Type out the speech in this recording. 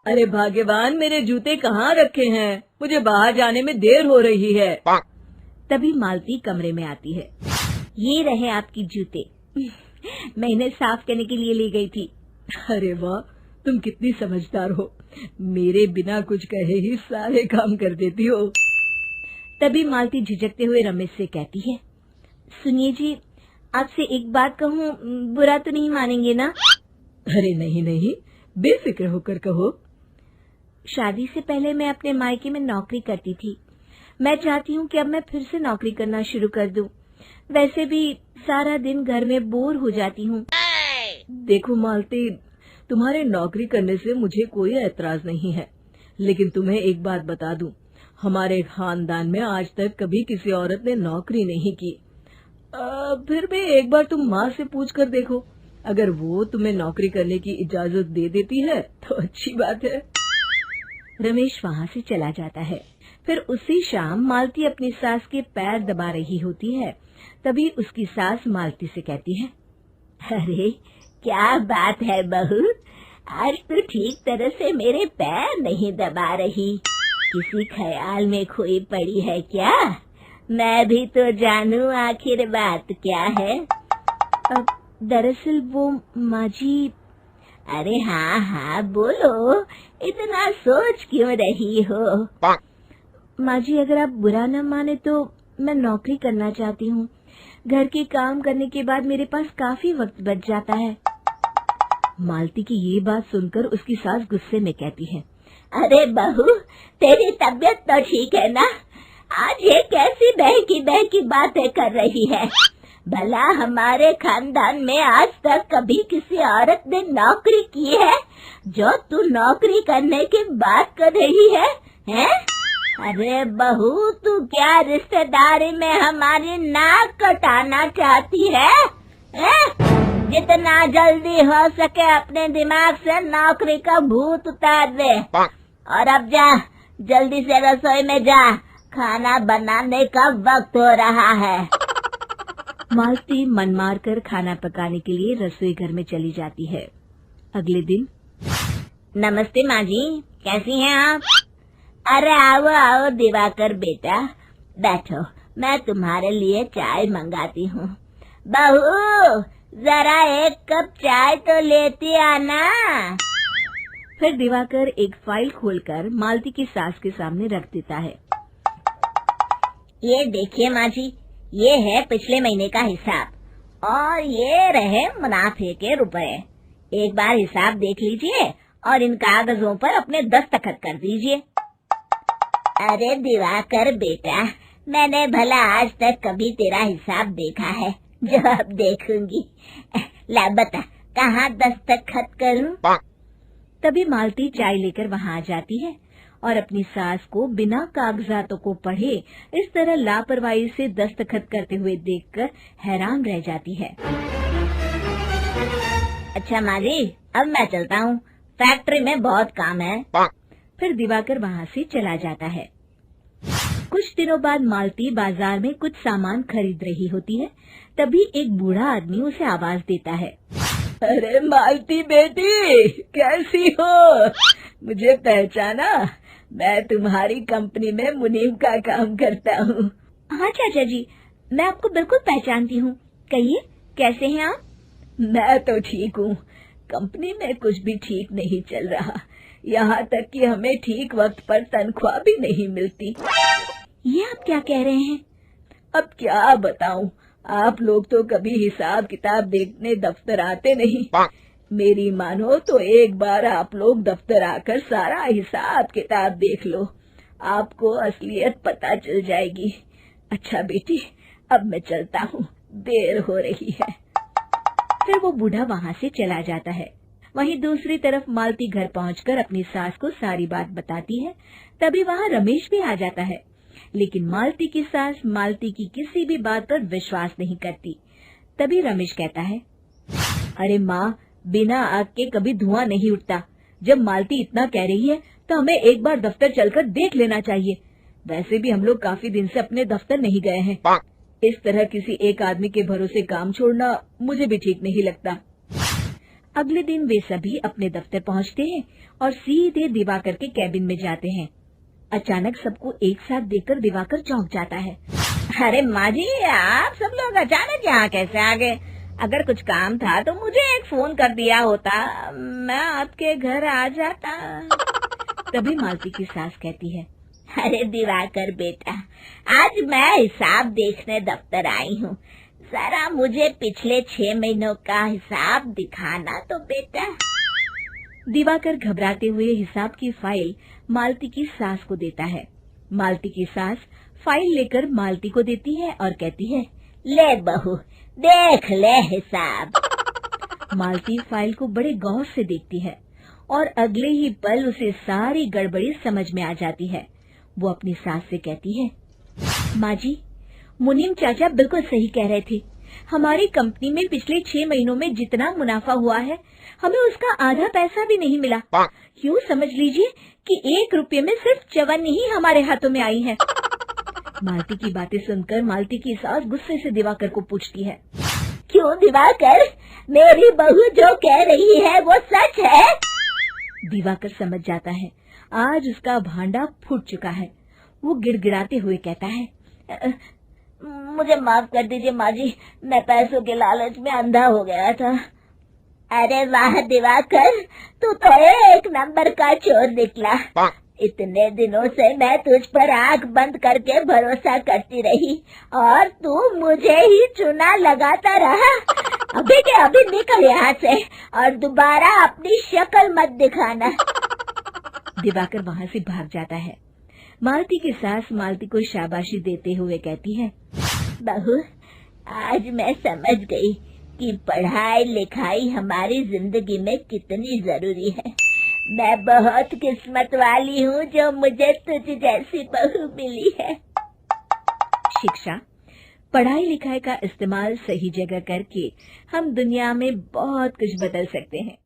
अरे भाग्यवान, मेरे जूते कहाँ रखे हैं? मुझे बाहर जाने में देर हो रही है। तभी मालती कमरे में आती है। ये रहे आपकी जूते। मैं इन्हें साफ करने के लिए ले गई थी। अरे वाह, तुम कितनी समझदार हो। मेरे बिना कुछ कहे ही सारे काम कर देती हो। तभी मालती झिझकते हुए रमेश से कहती है, सुनिए जी, आपसे एक बात कहूँ, बुरा तो नहीं मानेंगे ना? अरे नहीं नहीं, बेफिक्र होकर कहो। शादी से पहले मैं अपने मायके में नौकरी करती थी। मैं चाहती हूँ कि अब मैं फिर से नौकरी करना शुरू कर दूं। वैसे भी सारा दिन घर में बोर हो जाती हूँ। देखो मालती, तुम्हारे नौकरी करने से मुझे कोई ऐतराज नहीं है, लेकिन तुम्हें एक बात बता दूं, हमारे खानदान में आज तक कभी किसी औरत ने नौकरी नहीं की। फिर भी एक बार तुम माँ से पूछ कर देखो, अगर वो तुम्हें नौकरी करने की इजाजत दे देती है तो अच्छी बात है। रमेश वहाँ से चला जाता है। फिर उसी शाम मालती अपनी सास के पैर दबा रही होती है। तभी उसकी सास मालती से कहती है, अरे क्या बात है बहू, आज तो ठीक तरह से मेरे पैर नहीं दबा रही। किसी ख्याल में खोई पड़ी है क्या? मैं भी तो जानूं आखिर बात क्या है। दरअसल वो माँ जी। अरे हाँ हाँ बोलो, इतना सोच क्यों रही हो? माँ जी, अगर आप बुरा न माने तो मैं नौकरी करना चाहती हूँ। घर के काम करने के बाद मेरे पास काफी वक्त बच जाता है। मालती की ये बात सुनकर उसकी सास गुस्से में कहती है, अरे बहू, तेरी तबीयत तो ठीक है ना? आज ये कैसी बहकी बातें कर रही है? भला हमारे खानदान में आज तक कभी किसी औरत ने नौकरी की है जो तू नौकरी करने की बात कर रही है, हैं? अरे बहू, तू क्या रिश्तेदारी में हमारी नाक कटाना चाहती है? जितना जल्दी हो सके अपने दिमाग से नौकरी का भूत उतार दे। और अब जा, जल्दी से रसोई में जा, खाना बनाने का वक्त हो रहा है। मालती मन मार कर खाना पकाने के लिए रसोई घर में चली जाती है। अगले दिन, नमस्ते माँ जी, कैसी हैं आप? अरे आओ आओ दिवाकर बेटा, बैठो, मैं तुम्हारे लिए चाय मंगाती हूँ। बहू, जरा एक कप चाय तो लेती आना। फिर दिवाकर एक फाइल खोलकर मालती की सास के सामने रख देता है। ये देखिए माँ जी, ये है पिछले महीने का हिसाब और ये रहे मुनाफे के रुपए। एक बार हिसाब देख लीजिए और इन कागजों पर अपने दस्तखत कर दीजिए। अरे दिवाकर बेटा, मैंने भला आज तक कभी तेरा हिसाब देखा है जो अब देखूंगी? ला बता, कहाँ दस्तखत करूं? तभी मालती चाय लेकर वहाँ आ जाती है और अपनी सास को बिना कागजातों को पढ़े इस तरह लापरवाही से दस्तखत करते हुए देखकर हैरान रह जाती है। अच्छा माँ जी, अब मैं चलता हूँ, फैक्ट्री में बहुत काम है। फिर दिवाकर वहाँ से चला जाता है। कुछ दिनों बाद मालती बाजार में कुछ सामान खरीद रही होती है। तभी एक बूढ़ा आदमी उसे आवाज देता है, अरे मालती बेटी, कैसी हो? मुझे पहचाना? मैं तुम्हारी कंपनी में मुनीम का काम करता हूँ। हाँ चाचा जी, मैं आपको बिल्कुल पहचानती हूँ। कहिए, कैसे हैं आप? मैं तो ठीक हूँ। कंपनी में कुछ भी ठीक नहीं चल रहा, यहाँ तक कि हमें ठीक वक्त पर तनख्वाह भी नहीं मिलती। ये आप क्या कह रहे हैं? अब क्या बताऊँ, आप लोग तो कभी हिसाब किताब देखने दफ्तर आते नहीं। मेरी मानो तो एक बार आप लोग दफ्तर आकर सारा हिसाब किताब देख लो, आपको असलियत पता चल जाएगी। अच्छा बेटी, अब मैं चलता हूँ, देर हो रही है। फिर वो बूढ़ा वहाँ से चला जाता है। वहीं दूसरी तरफ मालती घर पहुंचकर अपनी सास को सारी बात बताती है। तभी वहाँ रमेश भी आ जाता है, लेकिन मालती की सास मालती की किसी भी बात पर विश्वास नहीं करती। तभी रमेश कहता है, अरे माँ, बिना आग के कभी धुआं नहीं उठता। जब मालती इतना कह रही है तो हमें एक बार दफ्तर चलकर देख लेना चाहिए। वैसे भी हम लोग काफी दिन से अपने दफ्तर नहीं गए हैं। इस तरह किसी एक आदमी के भरोसे काम छोड़ना मुझे भी ठीक नहीं लगता। अगले दिन वे सभी अपने दफ्तर पहुंचते हैं और सीधे दिवाकर के कैबिन में जाते हैं। अचानक सबको एक साथ देखकर दिवाकर चौंक जाता है। अरे माँ जी, आप सब लोग अचानक यहाँ कैसे आ गए? अगर कुछ काम था तो मुझे एक फोन कर दिया होता, मैं आपके घर आ जाता। तभी मालती की सास कहती है, अरे दिवाकर बेटा, आज मैं हिसाब देखने दफ्तर आई हूँ, जरा मुझे पिछले 6 महीनों का हिसाब दिखाना तो बेटा। दिवाकर घबराते हुए हिसाब की फाइल मालती की सास को देता है। मालती की सास फाइल लेकर मालती को देती है और कहती है, ले बहू, देख ले हिसाब। मालती फाइल को बड़े गौर से देखती है और अगले ही पल उसे सारी गड़बड़ी समझ में आ जाती है। वो अपनी सास से कहती है, माँ जी, मुनीम चाचा बिल्कुल सही कह रहे थे। हमारी कंपनी में पिछले 6 महीनों में जितना मुनाफा हुआ है, हमें उसका आधा पैसा भी नहीं मिला। यूँ समझ लीजिए कि 1 रुपये में सिर्फ चवन्नी ही हमारे हाथों में आई है। मालती की बातें सुनकर मालती की सास गुस्से से दिवाकर को पूछती है, क्यों दिवाकर, मेरी बहू जो कह रही है वो सच है? दिवाकर समझ जाता है आज उसका भांडा फूट चुका है। वो गिड़गिड़ाते हुए कहता है, मुझे माफ कर दीजिए माँ जी, मैं पैसों के लालच में अंधा हो गया था। अरे वाह दिवाकर, तू तो 1 नंबर का चोर निकला। इतने दिनों से मैं तुझ पर आंख बंद करके भरोसा करती रही और तू मुझे ही चुना लगाता रहा। अभी के अभी निकल यहाँ से और दोबारा अपनी शक्ल मत दिखाना। दिवाकर वहाँ से भाग जाता है। मालती की सास मालती को शाबाशी देते हुए कहती है, बहू, आज मैं समझ गई कि पढ़ाई लिखाई हमारी जिंदगी में कितनी जरूरी है। मैं बहुत किस्मत वाली हूँ जो मुझे तुझ जैसी बहू मिली है। शिक्षा, पढ़ाई लिखाई का इस्तेमाल सही जगह करके हम दुनिया में बहुत कुछ बदल सकते हैं।